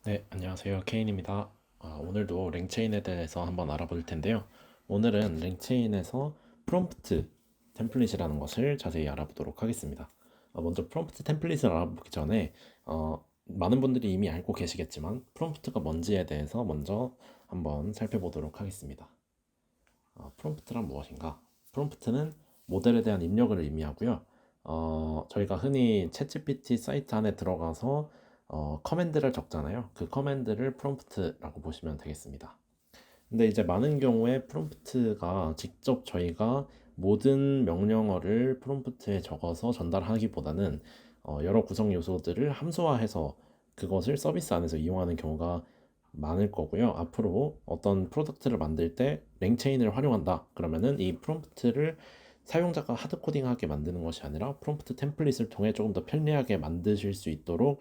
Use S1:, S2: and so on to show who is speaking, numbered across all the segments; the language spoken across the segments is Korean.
S1: 네, 안녕하세요. 케인입니다. 오늘도 랭체인에 대해서 한번 알아볼 텐데요. 오늘은 랭체인에서 프롬프트 템플릿이라는 것을 자세히 알아보도록 하겠습니다. 먼저 프롬프트 템플릿을 알아보기 전에 많은 분들이 이미 알고 계시겠지만 프롬프트가 뭔지에 대해서 먼저 한번 살펴보도록 하겠습니다. 프롬프트란 무엇인가? 프롬프트는 모델에 대한 입력을 의미하고요. 저희가 흔히 챗GPT 사이트 안에 들어가서 커맨드를 적잖아요. 그 커맨드를 프롬프트라고 보시면 되겠습니다. 근데 이제 많은 경우에 프롬프트가 직접 저희가 모든 명령어를 프롬프트에 적어서 전달하기보다는 여러 구성 요소들을 함수화해서 그것을 서비스 안에서 이용하는 경우가 많을 거고요. 앞으로 어떤 프로덕트를 만들 때 랭체인을 활용한다. 그러면은 이 프롬프트를 사용자가 하드코딩하게 만드는 것이 아니라 프롬프트 템플릿을 통해 조금 더 편리하게 만드실 수 있도록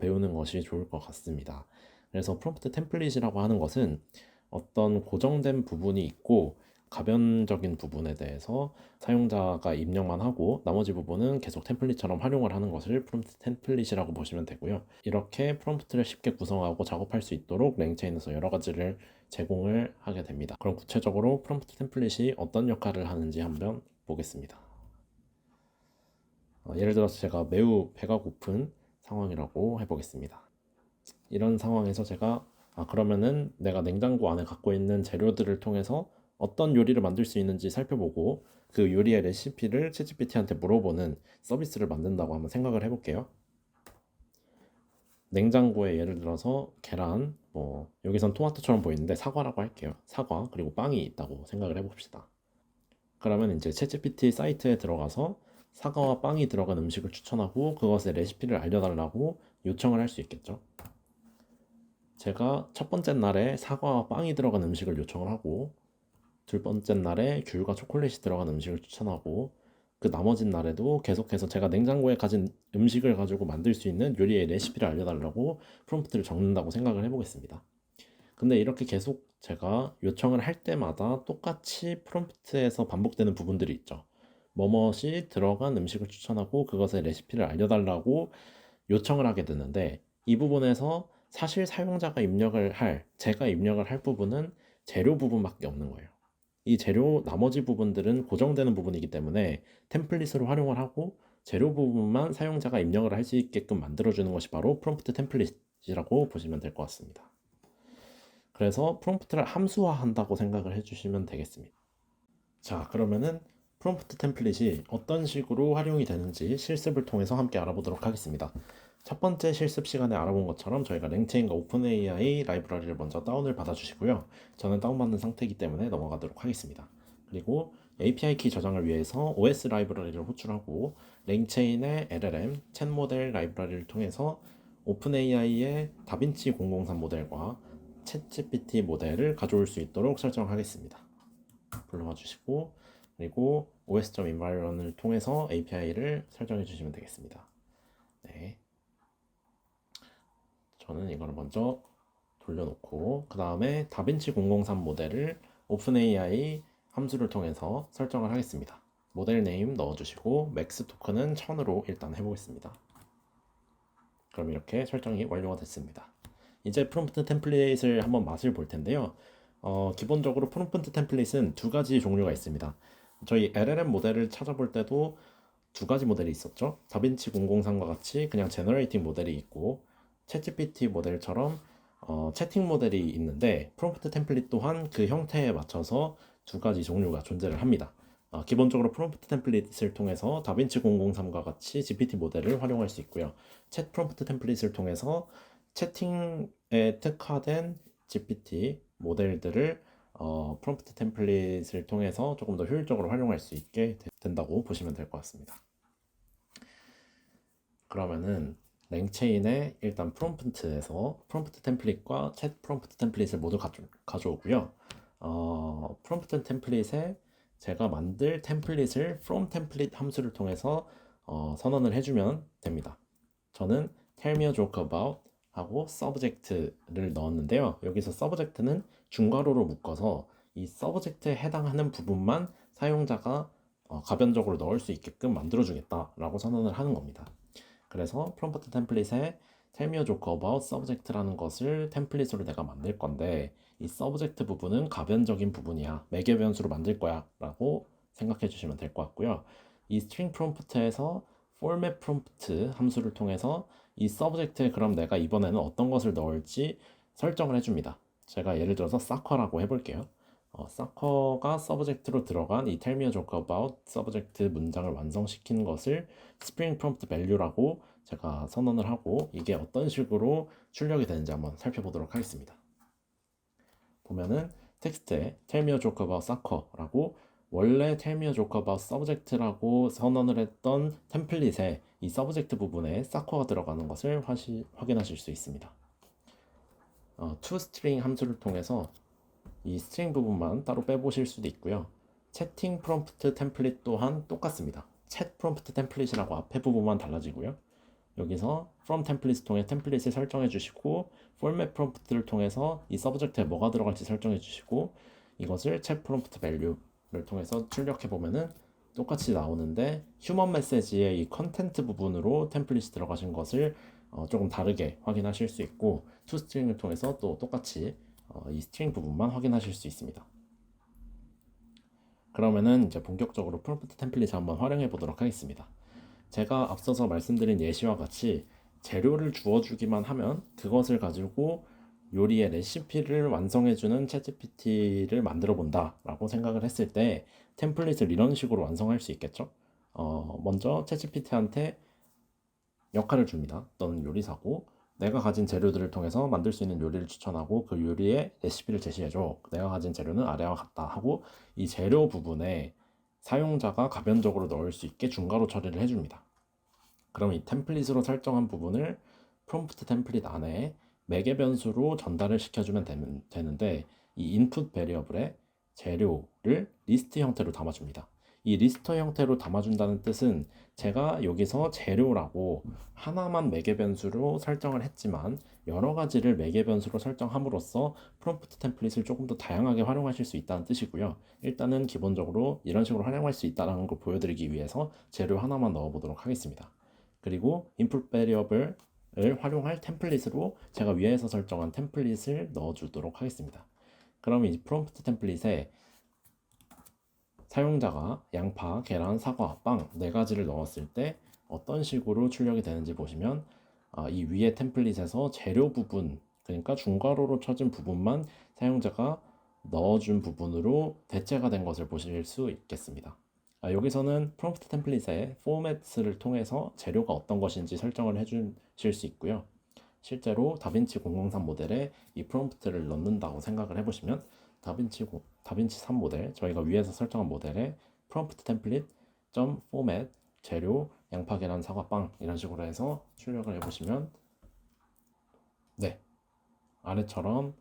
S1: 배우는 것이 좋을 것 같습니다. 그래서 프롬프트 템플릿이라고 하는 것은 어떤 고정된 부분이 있고 가변적인 부분에 대해서 사용자가 입력만 하고 나머지 부분은 계속 템플릿처럼 활용을 하는 것을 프롬프트 템플릿이라고 보시면 되고요. 이렇게 프롬프트를 쉽게 구성하고 작업할 수 있도록 랭체인에서 여러 가지를 제공을 하게 됩니다. 그럼 구체적으로 프롬프트 템플릿이 어떤 역할을 하는지 한번 보겠습니다. 예를 들어서 제가 매우 배가 고픈 상황이라고 해보겠습니다. 이런 상황에서 제가 그러면은 내가 냉장고 안에 갖고 있는 재료들을 통해서 어떤 요리를 만들 수 있는지 살펴보고 그 요리의 레시피를 챗GPT한테 물어보는 서비스를 만든다고 한번 생각을 해볼게요. 냉장고에 예를 들어서 계란, 여기선 토마토처럼 보이는데 사과라고 할게요. 사과 그리고 빵이 있다고 생각을 해봅시다. 그러면 이제 챗GPT 사이트에 들어가서 사과와 빵이 들어간 음식을 추천하고 그것의 레시피를 알려달라고 요청을 할 수 있겠죠. 제가 첫 번째 날에 사과와 빵이 들어간 음식을 요청을 하고 두 번째 날에 귤과 초콜릿이 들어간 음식을 추천하고 그 나머지 날에도 계속해서 제가 냉장고에 가진 음식을 가지고 만들 수 있는 요리의 레시피를 알려달라고 프롬프트를 적는다고 생각을 해보겠습니다. 근데 이렇게 계속 제가 요청을 할 때마다 똑같이 프롬프트에서 반복되는 부분들이 있죠. 뭐뭇이 들어간 음식을 추천하고 그것의 레시피를 알려달라고 요청을 하게 되는데 이 부분에서 사실 사용자가 제가 입력을 할 부분은 재료 부분밖에 없는 거예요. 이 재료 나머지 부분들은 고정되는 부분이기 때문에 템플릿으로 활용을 하고 재료 부분만 사용자가 입력을 할 수 있게끔 만들어주는 것이 바로 프롬프트 템플릿이라고 보시면 될 것 같습니다. 그래서 프롬프트를 함수화한다고 생각을 해주시면 되겠습니다. 자, 그러면은 프롬프트 템플릿이 어떤 식으로 활용이 되는지 실습을 통해서 함께 알아보도록 하겠습니다. 첫 번째 실습 시간에 알아본 것처럼 저희가 랭체인과 오픈AI 라이브러리를 먼저 다운을 받아주시고요. 저는 다운받는 상태이기 때문에 넘어가도록 하겠습니다. 그리고 API 키 저장을 위해서 OS 라이브러리를 호출하고 랭체인의 LLM, 챗 모델 라이브러리를 통해서 오픈AI의 다빈치 003 모델과 챗GPT 모델을 가져올 수 있도록 설정하겠습니다. 불러와 주시고 그리고 os.environ을 통해서 API를 설정해 주시면 되겠습니다. 네, 저는 이걸 먼저 돌려놓고 그 다음에 다빈치 003 모델을 오픈AI 함수를 통해서 설정을 하겠습니다. 모델 네임 넣어주시고 맥스 토큰은 1000으로 일단 해보겠습니다. 그럼 이렇게 설정이 완료가 됐습니다. 이제 프롬프트 템플릿을 한번 맛을 볼 텐데요. 기본적으로 프롬프트 템플릿은 두 가지 종류가 있습니다. 저희 LLM 모델을 찾아볼 때도 두 가지 모델이 있었죠. 다빈치 003과 같이 그냥 제너레이팅 모델이 있고 챗GPT 모델처럼 채팅 모델이 있는데 프롬프트 템플릿 또한 그 형태에 맞춰서 두 가지 종류가 존재를 합니다. 기본적으로 프롬프트 템플릿을 통해서 다빈치 003과 같이 GPT 모델을 활용할 수 있고요. 챗 프롬프트 템플릿을 통해서 채팅에 특화된 GPT 모델들을 프롬프트 템플릿을 통해서 조금 더 효율적으로 활용할 수 있게 된다고 보시면 될 것 같습니다. 그러면은 랭체인의 일단 프롬프트에서 프롬프트 템플릿과 챗 프롬프트 템플릿을 모두 가져오고요. 프롬프트 템플릿에 제가 만들 템플릿을 from 템플릿 함수를 통해서 선언을 해주면 됩니다. 저는 tell me a joke about 하고 subject를 넣었는데요. 여기서 subject는 중괄호로 묶어서 이 subject에 해당하는 부분만 사용자가 가변적으로 넣을 수 있게끔 만들어주겠다라고 선언을 하는 겁니다. 그래서 프롬프트 템플릿에 tell me a joke about subject라는 것을 템플릿으로 내가 만들 건데 이 subject 부분은 가변적인 부분이야. 매개 변수로 만들 거야 라고 생각해 주시면 될 것 같고요. 이 string prompt에서 format prompt 함수를 통해서 이 subject에 그럼 내가 이번에는 어떤 것을 넣을지 설정을 해줍니다. 제가 예를 들어서 soccer라고 해볼게요. soccer가 subject로 들어간 이 tell me a joke about subject 문장을 완성시킨 것을 string prompt value라고 제가 선언을 하고 이게 어떤 식으로 출력이 되는지 한번 살펴보도록 하겠습니다. 보면은 텍스트에 tell me a joke about soccer라고 원래 tell me a joke about subject라고 선언을 했던 템플릿에 이 subject 부분에 soccer가 들어가는 것을 확인하실 수 있습니다. toString 함수를 통해서 이 스트링 부분만 따로 빼보실 수도 있고요. 채팅 프롬프트 템플릿 또한 똑같습니다. 챗 프롬프트 템플릿이라고 앞에 부분만 달라지고요. 여기서 from 템플릿을 통해 템플릿을 설정해 주시고 format 프롬프트를 통해서 이 서브젝트에 뭐가 들어갈지 설정해 주시고 이것을 챗 프롬프트 밸류를 통해서 출력해 보면은 똑같이 나오는데 휴먼 메시지의 이 컨텐트 부분으로 템플릿이 들어가신 것을 조금 다르게 확인하실 수 있고 toString을 통해서 또 똑같이 이 스트링 부분만 확인하실 수 있습니다. 그러면은 이제 본격적으로 프롬프트 템플릿을 한번 활용해 보도록 하겠습니다. 제가 앞서서 말씀드린 예시와 같이 재료를 주어주기만 하면 그것을 가지고 요리의 레시피를 완성해주는 챗GPT를 만들어 본다라고 생각을 했을 때 템플릿을 이런 식으로 완성할 수 있겠죠. 먼저 챗GPT한테 역할을 줍니다. 너는 요리사고 내가 가진 재료들을 통해서 만들 수 있는 요리를 추천하고 그 요리의 레시피를 제시해줘. 내가 가진 재료는 아래와 같다 하고 이 재료 부분에 사용자가 가변적으로 넣을 수 있게 중괄호 처리를 해줍니다. 그럼 이 템플릿으로 설정한 부분을 프롬프트 템플릿 안에 매개 변수로 전달을 시켜주면 되는데 이 인풋 베리어블에 재료를 리스트 형태로 담아줍니다. 이 리스트 형태로 담아준다는 뜻은 제가 여기서 재료라고 하나만 매개 변수로 설정을 했지만 여러 가지를 매개 변수로 설정함으로써 프롬프트 템플릿을 조금 더 다양하게 활용하실 수 있다는 뜻이고요. 일단은 기본적으로 이런 식으로 활용할 수 있다는 걸 보여드리기 위해서 재료 하나만 넣어보도록 하겠습니다. 그리고 input variable을 활용할 템플릿으로 제가 위에서 설정한 템플릿을 넣어주도록 하겠습니다. 그럼 이 프롬프트 템플릿에 사용자가 양파, 계란, 사과, 빵 4가지를 넣었을 때 어떤 식으로 출력이 되는지 보시면 이 위에 템플릿에서 재료 부분, 그러니까 중괄호로 쳐진 부분만 사용자가 넣어준 부분으로 대체가 된 것을 보실 수 있겠습니다. 여기서는 프롬프트 템플릿의 포맷을 통해서 재료가 어떤 것인지 설정을 해주실 수 있고요. 실제로 다빈치 003 모델에 이 프롬프트를 넣는다고 생각을 해보시면 다빈치 3 모델, 저희가 위에서 설정한 모델에 프롬프트 템플릿 .format 재료 양파 계란 사과 빵 이런 식으로 해서 출력을 해보시면 네 아래처럼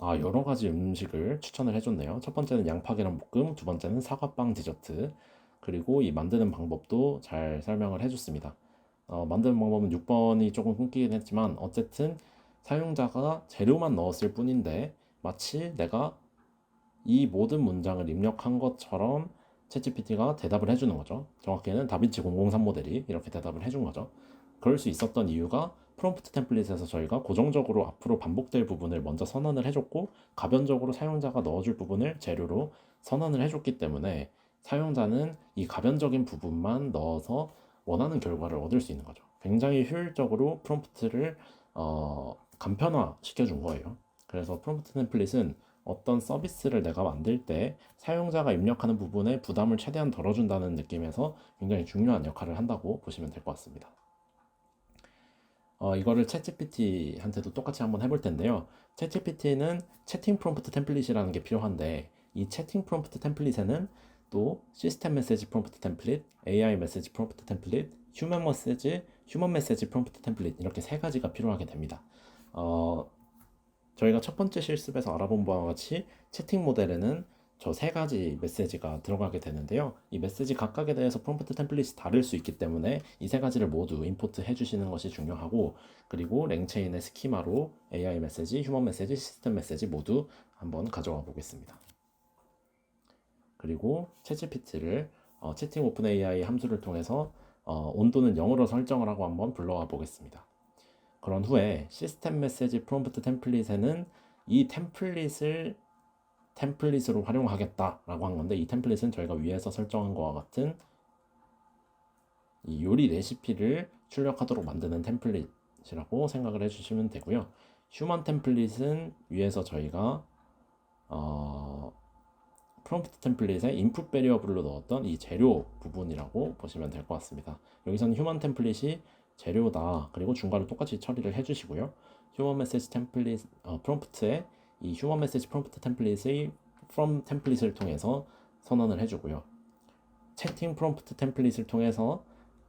S1: 여러 가지 음식을 추천을 해줬네요. 첫 번째는 양파 계란 볶음, 두 번째는 사과빵 디저트, 그리고 이 만드는 방법도 잘 설명을 해줬습니다. 만드는 방법은 6번이 조금 끊기긴 했지만 어쨌든 사용자가 재료만 넣었을 뿐인데 마치 내가 이 모든 문장을 입력한 것처럼 챗GPT가 대답을 해주는 거죠. 정확히는 다빈치 003 모델이 이렇게 대답을 해준 거죠. 그럴 수 있었던 이유가 프롬프트 템플릿에서 저희가 고정적으로 앞으로 반복될 부분을 먼저 선언을 해줬고 가변적으로 사용자가 넣어줄 부분을 재료로 선언을 해줬기 때문에 사용자는 이 가변적인 부분만 넣어서 원하는 결과를 얻을 수 있는 거죠. 굉장히 효율적으로 프롬프트를 간편화 시켜준 거예요. 그래서 프롬프트 템플릿은 어떤 서비스를 내가 만들 때 사용자가 입력하는 부분에 부담을 최대한 덜어준다는 느낌에서 굉장히 중요한 역할을 한다고 보시면 될 것 같습니다. 이거를 챗GPT한테도 똑같이 한번 해볼 텐데요. 챗GPT는 채팅 프롬프트 템플릿이라는 게 필요한데 이 채팅 프롬프트 템플릿에는 또 시스템 메시지 프롬프트 템플릿, AI 메시지 프롬프트 템플릿, 휴먼 메시지 프롬프트 템플릿 이렇게 3가지가 필요하게 됩니다. 저희가 첫 번째 실습에서 알아본 바와 같이 채팅 모델에는 저 3가지 메시지가 들어가게 되는데요. 이 메시지 각각에 대해서 프롬프트 템플릿이 다를 수 있기 때문에 이 3가지를 모두 임포트 해주시는 것이 중요하고 그리고 랭체인의 스키마로 AI 메시지, 휴먼 메시지, 시스템 메시지 모두 한번 가져와 보겠습니다. 그리고 챗GPT를 채팅 오픈 AI 함수를 통해서 온도는 0으로 설정을 하고 한번 불러와 보겠습니다. 그런 후에 시스템 메시지 프롬프트 템플릿에는 이 템플릿으로 활용하겠다라고 한 건데, 이 템플릿은 저희가 위에서 설정한 것과 같은 이 요리 레시피를 출력하도록 만드는 템플릿이라고 생각을 해주시면 되고요. 휴먼 템플릿은 위에서 저희가 프롬프트 템플릿에 인풋 베리어블로 넣었던 이 재료 부분이라고 보시면 될 것 같습니다. 여기서는 휴먼 템플릿이 재료다, 그리고 중괄호 똑같이 처리를 해주시고요. 휴먼 메시지 템플릿 프롬프트에 이 휴먼 메시지 프롬프트 템플릿의 from 템플릿을 통해서 선언을 해주고요. 채팅 프롬프트 템플릿을 통해서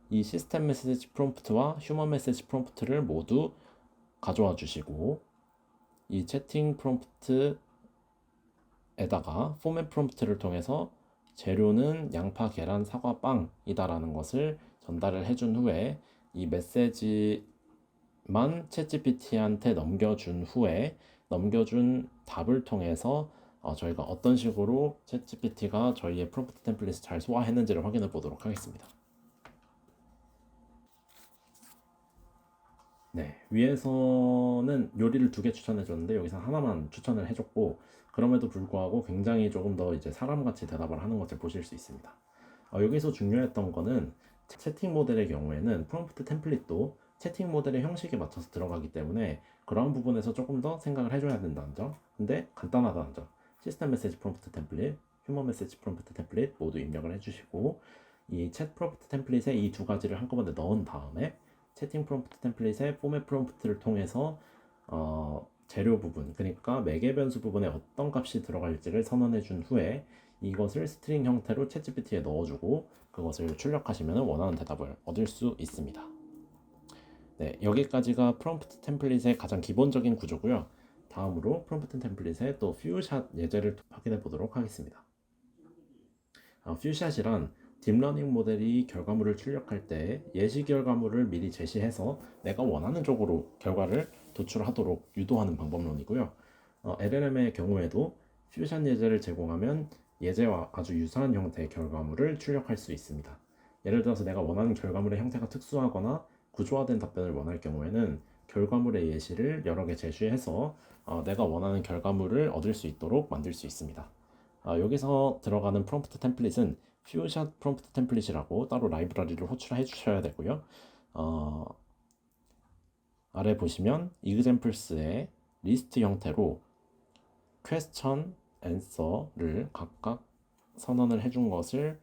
S1: 이 시스템 메시지 프롬프트와 휴먼 메시지 프롬프트를 모두 가져와 주시고, 이 채팅 프롬프트에다가 포맷 프롬프트를 통해서 재료는 양파, 계란, 사과, 빵이다라는 것을 전달을 해준 후에 이 메시지만 챗GPT한테 넘겨준 답을 통해서 저희가 어떤 식으로 챗GPT가 저희의 프롬프트 템플릿을 잘 소화했는지를 확인해 보도록 하겠습니다. 네, 위에서는 요리를 2개 추천해 줬는데 여기서 하나만 추천을 해줬고, 그럼에도 불구하고 굉장히 조금 더 이제 사람같이 대답을 하는 것을 보실 수 있습니다. 여기서 중요했던 거는 채팅 모델의 경우에는 프롬프트 템플릿도 채팅 모델의 형식에 맞춰서 들어가기 때문에 그런 부분에서 조금 더 생각을 해줘야 된다는 점. 근데 간단하다는 점. 시스템 메시지 프롬프트 템플릿, 휴먼 메시지 프롬프트 템플릿 모두 입력을 해주시고, 이 챗 프롬프트 템플릿에 이 2가지를 한꺼번에 넣은 다음에 채팅 프롬프트 템플릿의 포맷 프롬프트를 통해서 재료 부분, 그러니까 매개 변수 부분에 어떤 값이 들어갈지를 선언해 준 후에 이것을 스트링 형태로 챗GPT에 넣어주고 그것을 출력하시면 원하는 대답을 얻을 수 있습니다. 네, 여기까지가 프롬프트 템플릿의 가장 기본적인 구조고요. 다음으로 프롬프트 템플릿의 또 퓨샷 예제를 확인해 보도록 하겠습니다. 퓨샷이란 딥러닝 모델이 결과물을 출력할 때 예시 결과물을 미리 제시해서 내가 원하는 쪽으로 결과를 도출하도록 유도하는 방법론이고요. LLM의 경우에도 퓨전 예제를 제공하면 예제와 아주 유사한 형태의 결과물을 출력할 수 있습니다. 예를 들어서 내가 원하는 결과물의 형태가 특수하거나 구조화된 답변을 원할 경우에는 결과물의 예시를 여러 개 제시해서 내가 원하는 결과물을 얻을 수 있도록 만들 수 있습니다. 여기서 들어가는 프롬프트 템플릿은 퓨샷 프롬프트 템플릿이라고 따로 라이브러리를 호출해 주셔야 되고요. 아래 보시면 examples의 리스트 형태로 question, answer를 각각 선언을 해준 것을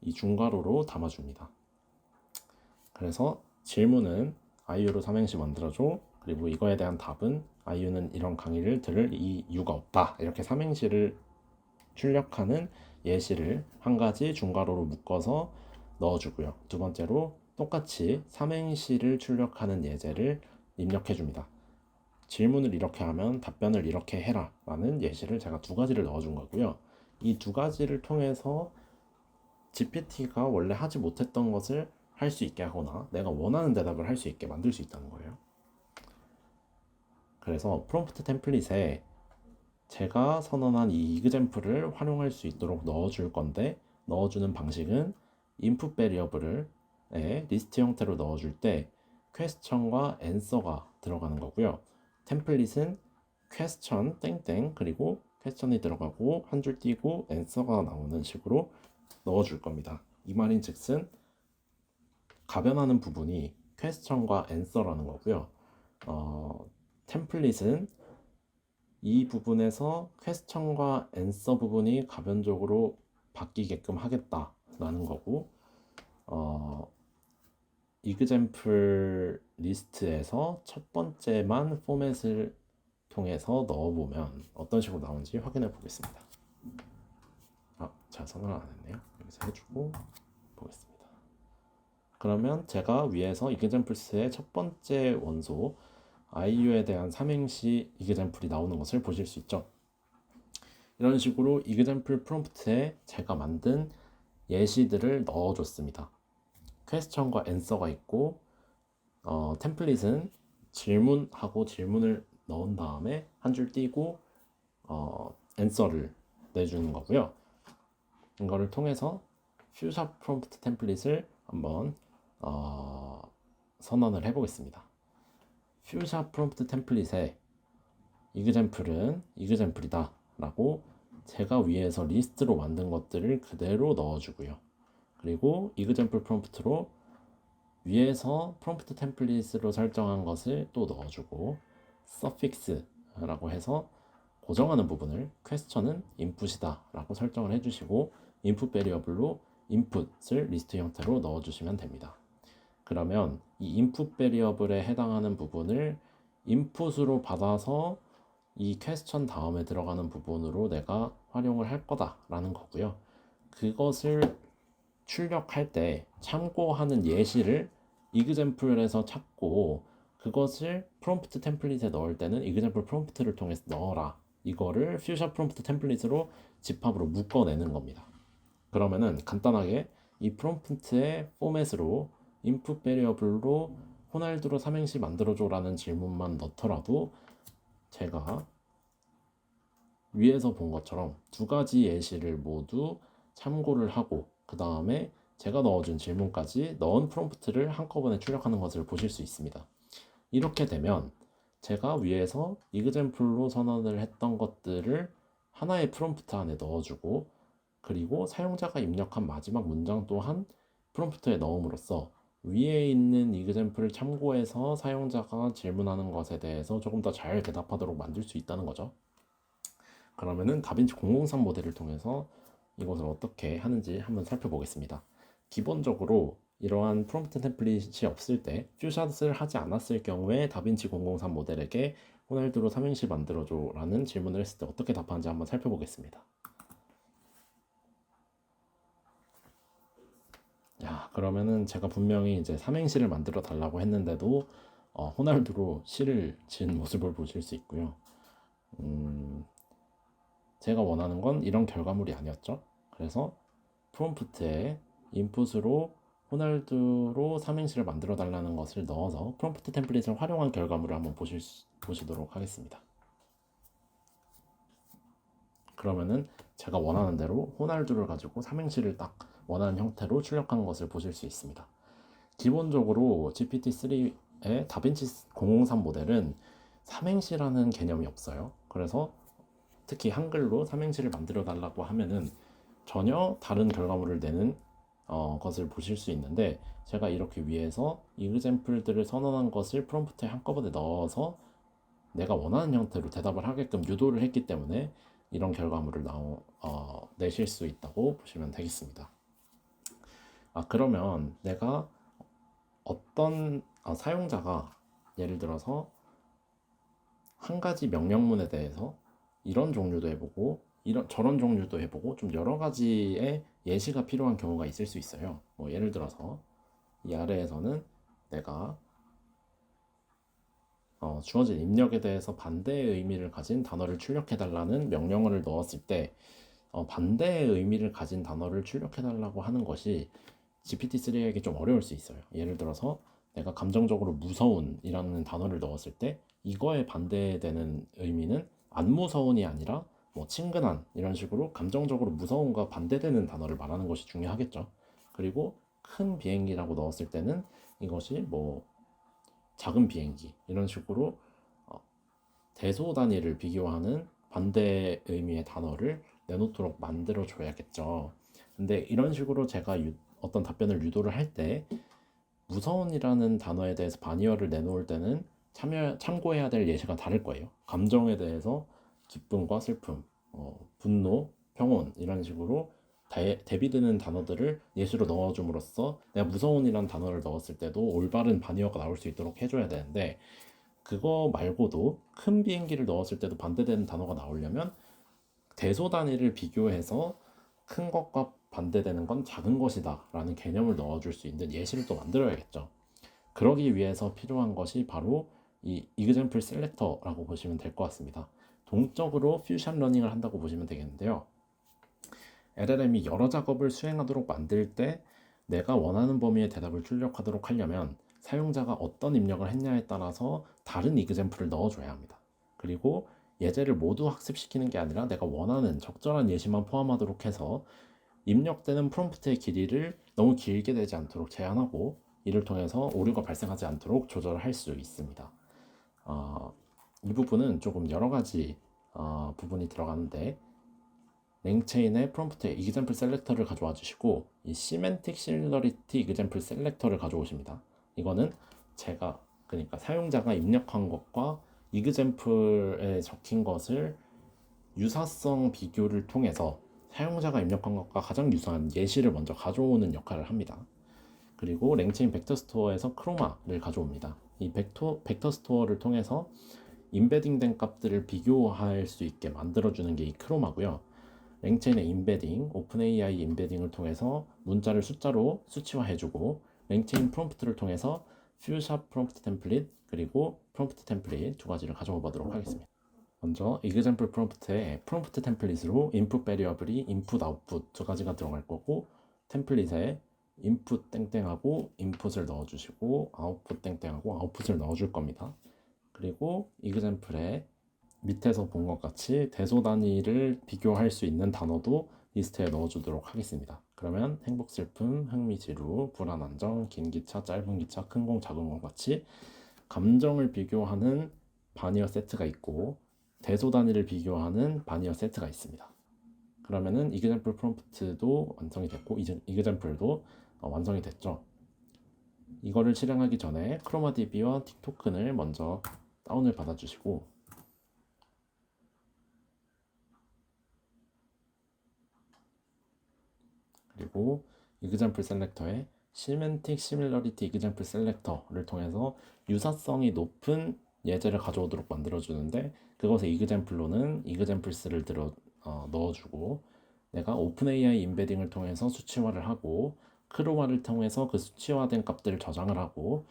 S1: 이 중괄호로 담아줍니다. 그래서 질문은 아이유로 삼행시 만들어줘, 그리고 이거에 대한 답은 아이유는 이런 강의를 들을 이유가 없다, 이렇게 삼행시를 출력하는 예시를 한 가지 중괄호로 묶어서 넣어주고요. 두 번째로 똑같이 삼행시를 출력하는 예제를 입력해 줍니다. 질문을 이렇게 하면 답변을 이렇게 해라 라는 예시를 제가 2가지를 넣어준 거고요. 이 2가지를 통해서 GPT가 원래 하지 못했던 것을 할 수 있게 하거나 내가 원하는 대답을 할 수 있게 만들 수 있다는 거예요. 그래서 프롬프트 템플릿에 제가 선언한 이 example을 활용할 수 있도록 넣어줄 건데, 넣어주는 방식은 input variable을 리스트 형태로 넣어줄 때 question과 answer가 들어가는 거고요. 템플릿은 question 땡땡 그리고 question이 들어가고 한 줄 띄고 answer가 나오는 식으로 넣어줄 겁니다. 이 말인 즉슨 가변하는 부분이 question과 answer라는 거고요. 템플릿은 이 부분에서 question과 answer 부분이 가변적으로 바뀌게끔 하겠다라는 거고, example 리스트에서 첫 번째만 포맷을 통해서 넣어보면 어떤 식으로 나오는지 확인해 보겠습니다. 제가 선언을 안 했네요. 여기서 해주고 보겠습니다. 그러면 제가 위에서 examples의 첫 번째 원소 아이유에 대한 삼행시 example이 나오는 것을 보실 수 있죠. 이런 식으로 example 프롬프트에 제가 만든 예시들을 넣어줬습니다. question과 answer가 있고, 템플릿은 질문하고 질문을 넣은 다음에 한 줄 띄고 answer를 내주는 거고요. 이거를 통해서 퓨샷 프롬프트 템플릿을 한번 선언을 해보겠습니다. 퓨샵 프롬프트 템플릿에 이그젬플은 이그젬플이다 라고 제가 위에서 리스트로 만든 것들을 그대로 넣어주고요. 그리고 이그젬플 프롬프트로 위에서 프롬프트 템플릿으로 설정한 것을 또 넣어주고, 서픽스라고 해서 고정하는 부분을 퀘스천은 인풋이다 라고 설정을 해주시고, 인풋 베리어블로 인풋을 리스트 형태로 넣어주시면 됩니다. 그러면 이 인풋 베리어블에 해당하는 부분을 인풋으로 받아서 이 퀘스천 다음에 들어가는 부분으로 내가 활용을 할 거다라는 거고요. 그것을 출력할 때 참고하는 예시를 이그젬플에서 찾고, 그것을 프롬프트 템플릿에 넣을 때는 이그젬플 프롬프트를 통해서 넣어라, 이거를 퓨샵 프롬프트 템플릿으로 집합으로 묶어내는 겁니다. 그러면은 간단하게 이 프롬프트의 포맷으로 인풋 베리어블로 호날두로 삼행시 만들어줘 라는 질문만 넣더라도 제가 위에서 본 것처럼 두 가지 예시를 모두 참고를 하고, 그 다음에 제가 넣어준 질문까지 넣은 프롬프트를 한꺼번에 출력하는 것을 보실 수 있습니다. 이렇게 되면 제가 위에서 이그젬플로 선언을 했던 것들을 하나의 프롬프트 안에 넣어주고, 그리고 사용자가 입력한 마지막 문장 또한 프롬프트에 넣음으로써 위에 있는 이그젬플을 참고해서 사용자가 질문하는 것에 대해서 조금 더 잘 대답하도록 만들 수 있다는 거죠. 그러면은 다빈치 003 모델을 통해서 이것을 어떻게 하는지 한번 살펴보겠습니다. 기본적으로 이러한 프롬프트 템플릿이 없을 때, 퓨샷을 하지 않았을 경우에 다빈치 003 모델에게 호날두로 삼행시 만들어줘 라는 질문을 했을 때 어떻게 답하는지 한번 살펴보겠습니다. 그러면은 제가 분명히 이제 삼행시를 만들어 달라고 했는데도 호날두로 시를 지은 모습을 보실 수 있고요. 제가 원하는 건 이런 결과물이 아니었죠. 그래서 프롬프트에 인풋으로 호날두로 삼행시를 만들어 달라는 것을 넣어서 프롬프트 템플릿을 활용한 결과물을 한번 보시도록 하겠습니다. 그러면은 제가 원하는 대로 호날두를 가지고 삼행시를 딱 원하는 형태로 출력한 것을 보실 수 있습니다. 기본적으로 GPT-3의 다빈치 003 모델은 삼행시라는 개념이 없어요. 그래서 특히 한글로 삼행시를 만들어 달라고 하면은 전혀 다른 결과물을 내는 것을 보실 수 있는데, 제가 이렇게 위에서 이그젬플들을 선언한 것을 프롬프트에 한꺼번에 넣어서 내가 원하는 형태로 대답을 하게끔 유도를 했기 때문에 이런 결과물을 내실 수 있다고 보시면 되겠습니다. 그러면 내가 어떤 사용자가 예를 들어서 한 가지 명령문에 대해서 이런 종류도 해보고 저런 종류도 해보고 좀 여러 가지의 예시가 필요한 경우가 있을 수 있어요. 예를 들어서 이 아래에서는 내가 주어진 입력에 대해서 반대의 의미를 가진 단어를 출력해달라는 명령어를 넣었을 때 반대의 의미를 가진 단어를 출력해달라고 하는 것이 GPT-3에게 좀 어려울 수 있어요. 예를 들어서 내가 감정적으로 무서운이라는 단어를 넣었을 때 이거에 반대되는 의미는 안 무서운이 아니라 친근한, 이런 식으로 감정적으로 무서움과 반대되는 단어를 말하는 것이 중요하겠죠. 그리고 큰 비행기라고 넣었을 때는 이것이 작은 비행기, 이런 식으로 대소 단위를 비교하는 반대 의미의 단어를 내놓도록 만들어 줘야겠죠. 근데 이런 식으로 제가 어떤 답변을 유도를 할 때 무서운이라는 단어에 대해서 바니어를 내놓을 때는 참고해야 될 예시가 다를 거예요. 감정에 대해서 기쁨과 슬픔, 분노, 평온, 이런 식으로 대비되는 단어들을 예시로 넣어줌으로써 내가 무서운이라는 단어를 넣었을 때도 올바른 바니어가 나올 수 있도록 해줘야 되는데, 그거 말고도 큰 비행기를 넣었을 때도 반대되는 단어가 나오려면 대소 단위를 비교해서 큰 것과 반대되는 건 작은 것이다 라는 개념을 넣어줄 수 있는 예시를 또 만들어야겠죠. 그러기 위해서 필요한 것이 바로 이 example selector라고 보시면 될 것 같습니다. 동적으로 퓨전 러닝을 한다고 보시면 되겠는데요. LLM이 여러 작업을 수행하도록 만들 때 내가 원하는 범위의 대답을 출력하도록 하려면 사용자가 어떤 입력을 했냐에 따라서 다른 example를 넣어줘야 합니다. 그리고 예제를 모두 학습시키는 게 아니라 내가 원하는 적절한 예시만 포함하도록 해서 입력되는 프롬프트의 길이를 너무 길게 되지 않도록 제한하고, 이를 통해서 오류가 발생하지 않도록 조절할 수 있습니다. 이 부분은 조금 여러 가지 부분이 들어가는데, 랭체인의 프롬프트에 example 셀렉터를 가져와 주시고 이 semantic similarity example 셀렉터를 가져오십니다. 이거는 그러니까 사용자가 입력한 것과 example에 적힌 것을 유사성 비교를 통해서 사용자가 입력한 것과 가장 유사한 예시를 먼저 가져오는 역할을 합니다. 그리고 랭체인 벡터 스토어에서 크로마를 가져옵니다. 이 벡터 스토어를 통해서 임베딩된 값들을 비교할 수 있게 만들어주는 게 이 크로마고요. 랭체인의 임베딩, 오픈AI 임베딩을 통해서 문자를 숫자로 수치화해주고, 랭체인 프롬프트를 통해서 퓨샵 프롬프트 템플릿 그리고 프롬프트 템플릿 두 가지를 가져와 보도록 하겠습니다. 먼저 example 프롬프트에 프롬프트 템플릿으로 input variable이 input, output 두 가지가 들어갈 거고, 템플릿에 input 땡땡하고 input을 넣어주시고 output 땡땡하고 output을 넣어줄 겁니다. 그리고 example에 밑에서 본 것 같이 대소 단위를 비교할 수 있는 단어도 리스트에 넣어주도록 하겠습니다. 그러면 행복, 슬픔, 흥미, 지루, 불안, 안정, 긴 기차, 짧은 기차, 큰 공, 작은 공 같이 감정을 비교하는 바니어 세트가 있고 대소 단위를 비교하는 바니어 세트가 있습니다. 그러면은 example 프롬프트도 완성이 됐고 example도 완성이 됐죠. 이거를 실행하기 전에 크로마DB와 틱토큰을 먼저 다운을 받아주시고, 그리고 example 셀렉터에 semantic similarity example 셀렉터를 통해서 유사성이 높은 예제를 가져오도록 만들어주는데, 그것에 example로는 examples를 넣어주고, 내가 오픈AI 임베딩을 통해서 수치화를 하고 크로마를 통해서 그 수치화된 값들을 저장을 하고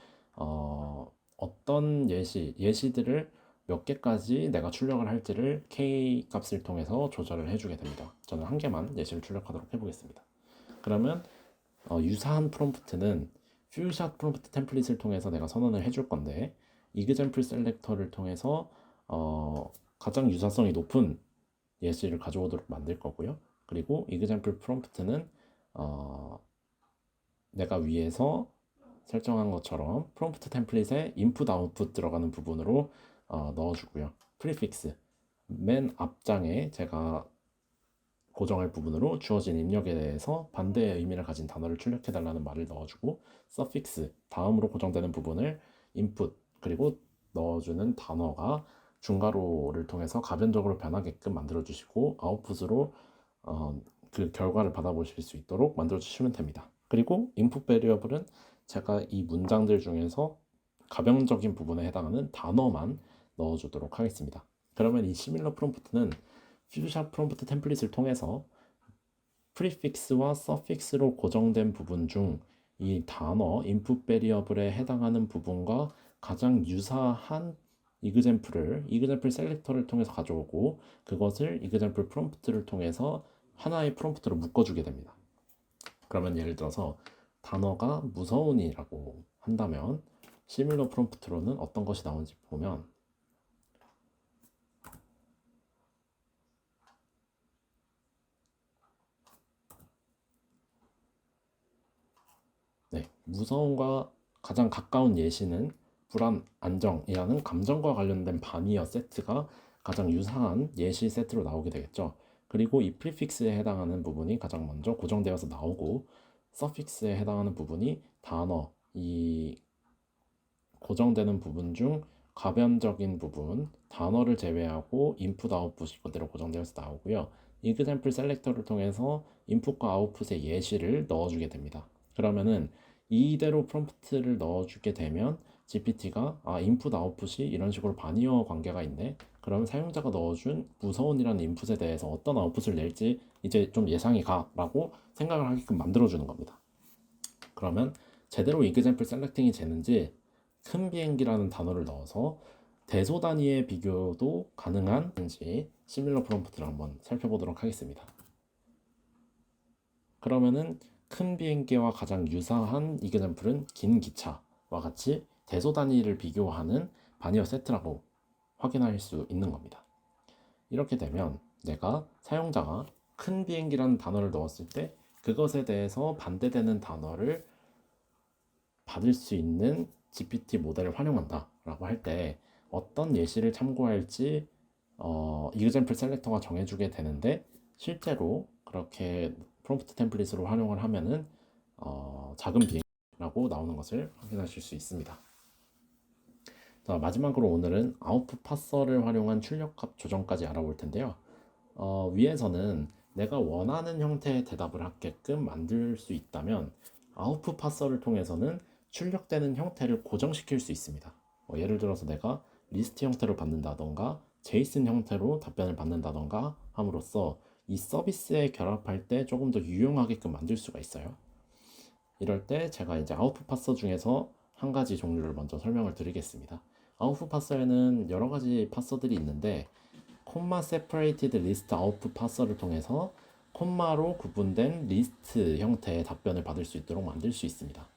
S1: 어떤 예시들을 몇 개까지 내가 출력을 할지를 K 값을 통해서 조절을 해주게 됩니다. 저는 한 개만 예시를 출력하도록 해보겠습니다. 그러면 유사한 프롬프트는 퓨샷 프롬프트 템플릿을 통해서 내가 선언을 해줄 건데, example 셀렉터를 통해서 가장 유사성이 높은 예시를 가져오도록 만들 거고요. 그리고 example 프롬프트는 내가 위에서 설정한 것처럼 프롬프트 템플릿에 input, output 들어가는 부분으로 넣어주고요. 프리픽스 맨 앞장에 제가 고정할 부분으로 주어진 입력에 대해서 반대의 의미를 가진 단어를 출력해달라는 말을 넣어주고, 서픽스 다음으로 고정되는 부분을 input 그리고 넣어주는 단어가 중괄호를 통해서 가변적으로 변하게끔 만들어주시고, 아웃풋으로 그 결과를 받아보실 수 있도록 만들어주시면 됩니다. 그리고 input variable은 제가 이 문장들 중에서 가변적인 부분에 해당하는 단어만 넣어주도록 하겠습니다. 그러면 이 시밀러 프롬프트는 퓨샵 프롬프트 템플릿을 통해서 프리픽스와 서픽스로 고정된 부분 중 이 단어 input variable에 해당하는 부분과 가장 유사한 example 셀렉터를 통해서 가져오고, 그것을 example 프롬프트를 통해서 하나의 프롬프트로 묶어주게 됩니다. 그러면 예를 들어서 단어가 무서운이라고 한다면 시밀러 프롬프트로는 어떤 것이 나오는지 보면, 무서움과 가장 가까운 예시는 불안, 안정이라는 감정과 관련된 바니어 세트가 가장 유사한 예시 세트로 나오게 되겠죠. 그리고 이 프리픽스에 해당하는 부분이 가장 먼저 고정되어서 나오고, 서픽스에 해당하는 부분이 단어, 이 고정되는 부분 중 가변적인 부분, 단어를 제외하고 인풋, 아웃풋이 그대로 고정되어서 나오고요. example 셀렉터를 통해서 인풋과 아웃풋의 예시를 넣어주게 됩니다. 그러면은 이대로 프롬프트를 넣어주게 되면 GPT가 인풋, 아웃풋이 이런 식으로 바니어 관계가 있네. 그러면 사용자가 넣어준 무서운이라는 인풋에 대해서 어떤 아웃풋을 낼지 이제 좀 예상이 가라고 생각을 하게끔 만들어주는 겁니다. 그러면 제대로 example 셀렉팅이 되는지 큰 비행기라는 단어를 넣어서 대소 단위의 비교도 가능한지 시밀러 프롬프트를 한번 살펴보도록 하겠습니다. 그러면은 큰 비행기와 가장 유사한 example은 긴 기차와 같이 대소 단위를 비교하는 바니어 세트라고 확인할 수 있는 겁니다. 이렇게 되면 내가 사용자가 큰 비행기라는 단어를 넣었을 때 그것에 대해서 반대되는 단어를 받을 수 있는 GPT 모델을 활용한다 라고 할 때 어떤 예시를 참고할지 example 셀렉터가 정해주게 되는데, 실제로 그렇게 프롬프트 템플릿으로 활용을 하면은 작은 비행이라고 나오는 것을 확인하실 수 있습니다. 자, 마지막으로 오늘은 아웃풋 파서를 활용한 출력값 조정까지 알아볼 텐데요. 위에서는 내가 원하는 형태의 대답을 하게끔 만들 수 있다면, 아웃풋 파서를 통해서는 출력되는 형태를 고정시킬 수 있습니다. 예를 들어서 내가 리스트 형태로 받는다던가 제이슨 형태로 답변을 받는다던가 함으로써 이 서비스에 결합할 때 조금 더 유용하게끔 만들 수가 있어요. 이럴 때 제가 이제 아웃풋 파서 중에서 한 가지 종류를 먼저 설명을 드리겠습니다. 아웃풋 파서에는 여러 가지 파서들이 있는데, 콤마 세퍼레이티드 리스트 아웃풋 파서를 통해서 콤마로 구분된 리스트 형태의 답변을 받을 수 있도록 만들 수 있습니다.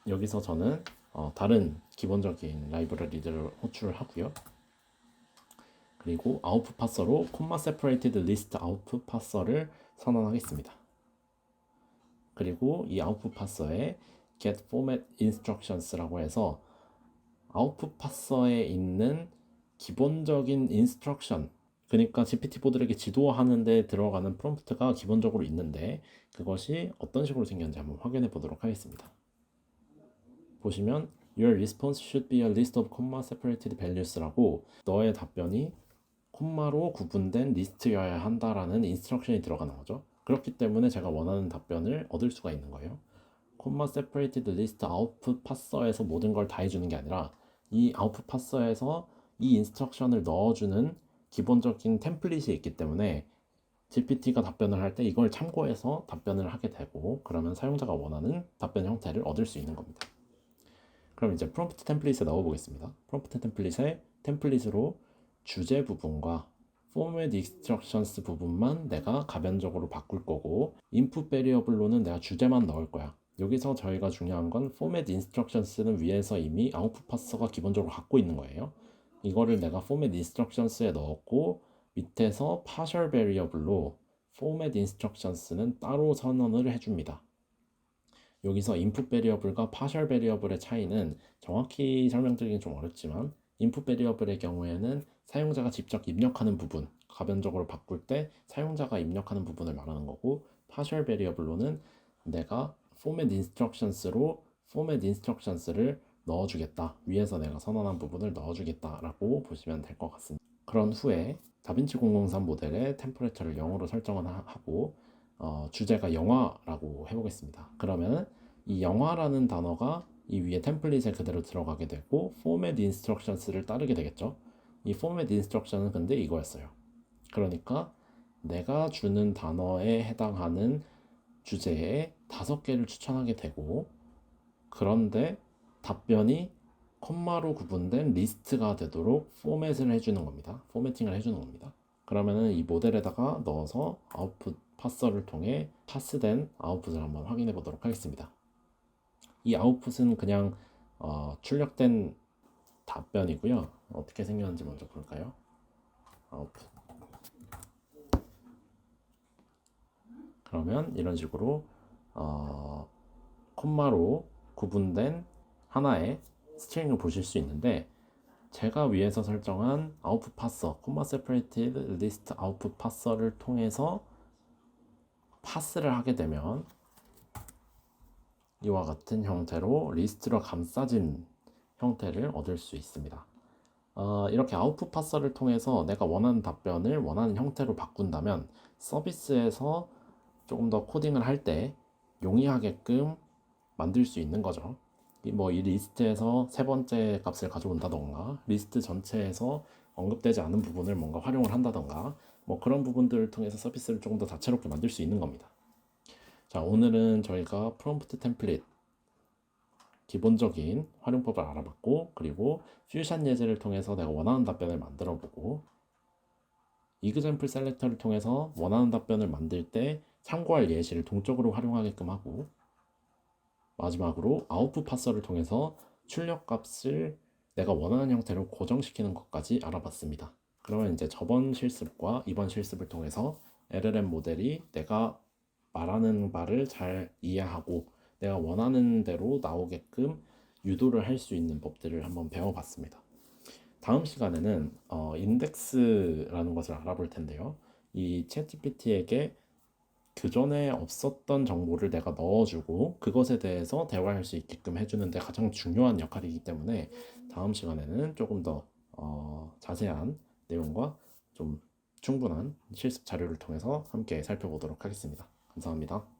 S1: 여기서 저는 다른 기본적인 라이브러리들을 호출을 하고요. 그리고 아웃풋 파서로 콤마 세퍼레이티드 리스트 아웃풋 파서를 선언하겠습니다. 그리고 이 아웃풋 파서에 get format instructions라고 해서 아웃풋 파서에 있는 기본적인 인스트럭션, 그러니까 GPT 보드에게 지도하는 데 들어가는 프롬프트가 기본적으로 있는데, 그것이 어떤 식으로 생겼는지 한번 확인해 보도록 하겠습니다. 보시면 Your response should be a list of comma separated values라고, 너의 답변이 콤마로 구분된 리스트여야 한다라는 인스트럭션이 들어가는 거죠. 그렇기 때문에 제가 원하는 답변을 얻을 수가 있는 거예요. 콤마 세퍼레이티드 리스트 아웃풋 파서에서 모든 걸 다 해주는 게 아니라, 이 아웃풋 파서에서 이 인스트럭션을 넣어주는 기본적인 템플릿이 있기 때문에 GPT가 답변을 할 때 이걸 참고해서 답변을 하게 되고, 그러면 사용자가 원하는 답변 형태를 얻을 수 있는 겁니다. 그럼 이제 프롬프트 템플릿에 넣어 보겠습니다. 프롬프트 템플릿에 템플릿으로 주제 부분과 format instructions 부분만 내가 가변적으로 바꿀 거고, input variable로는 내가 주제만 넣을 거야. 여기서 저희가 중요한 건 format instructions는 위에서 이미 아웃풋 파서가 기본적으로 갖고 있는 거예요. 이거를 내가 format instructions에 넣었고, 밑에서 partial variable로 format instructions는 따로 선언을 해줍니다. 여기서 input variable과 partial variable의 차이는 정확히 설명드리긴 좀 어렵지만, input variable의 경우에는 사용자가 직접 입력하는 부분, 가변적으로 바꿀 때 사용자가 입력하는 부분을 말하는 거고, partial variable로는 내가 format instructions로 format instructions를 넣어주겠다, 위에서 내가 선언한 부분을 넣어주겠다라고 보시면 될 것 같습니다. 그런 후에 다빈치 003 모델의 템퍼레처를 0으로 설정을 하고 주제가 영화라고 해보겠습니다. 그러면 이 영화라는 단어가 이 위에 템플릿에 그대로 들어가게 되고 format instructions를 따르게 되겠죠. 이 format instruction은 근데 이거였어요. 그러니까 내가 주는 단어에 해당하는 주제에 5개를 추천하게 되고, 그런데 답변이 콤마로 구분된 리스트가 되도록 포맷을 해주는 겁니다. 포매팅을 해주는 겁니다. 그러면은 이 모델에다가 넣어서 아웃풋 파서를 통해 파스된 아웃풋을 한번 확인해 보도록 하겠습니다. 이 아웃풋은 그냥 출력된 답변이고요. 어떻게 생겼는지 먼저 볼까요? 아웃풋. 그러면 이런 식으로 콤마로 구분된 하나의 스트링을 보실 수 있는데, 제가 위에서 설정한 아웃풋 파서, 콤마 세퍼레이티드 리스트 아웃풋 파서를 통해서 파스를 하게 되면 이와 같은 형태로 리스트로 감싸진 형태를 얻을 수 있습니다. 이렇게 아웃풋 파서를 통해서 내가 원하는 답변을 원하는 형태로 바꾼다면 서비스에서 조금 더 코딩을 할 때 용이하게끔 만들 수 있는 거죠. 이 리스트에서 세 번째 값을 가져온다던가, 리스트 전체에서 언급되지 않은 부분을 뭔가 활용을 한다던가, 그런 부분들을 통해서 서비스를 조금 더 다채롭게 만들 수 있는 겁니다. 자, 오늘은 저희가 프롬프트 템플릿 기본적인 활용법을 알아봤고, 그리고 퓨전 예제를 통해서 내가 원하는 답변을 만들어 보고, example 셀렉터를 통해서 원하는 답변을 만들 때 참고할 예시를 동적으로 활용하게끔 하고, 마지막으로 아웃풋 파서를 통해서 출력 값을 내가 원하는 형태로 고정시키는 것까지 알아봤습니다. 그러면 이제 저번 실습과 이번 실습을 통해서 LLM 모델이 내가 말하는 바를 잘 이해하고 내가 원하는 대로 나오게끔 유도를 할 수 있는 법들을 한번 배워봤습니다. 다음 시간에는 인덱스라는 것을 알아볼 텐데요. 이 챗GPT에게 그 전에 없었던 정보를 내가 넣어주고 그것에 대해서 대화할 수 있게끔 해주는데 가장 중요한 역할이기 때문에 다음 시간에는 조금 더 자세한 내용과 좀 충분한 실습 자료를 통해서 함께 살펴보도록 하겠습니다. 감사합니다.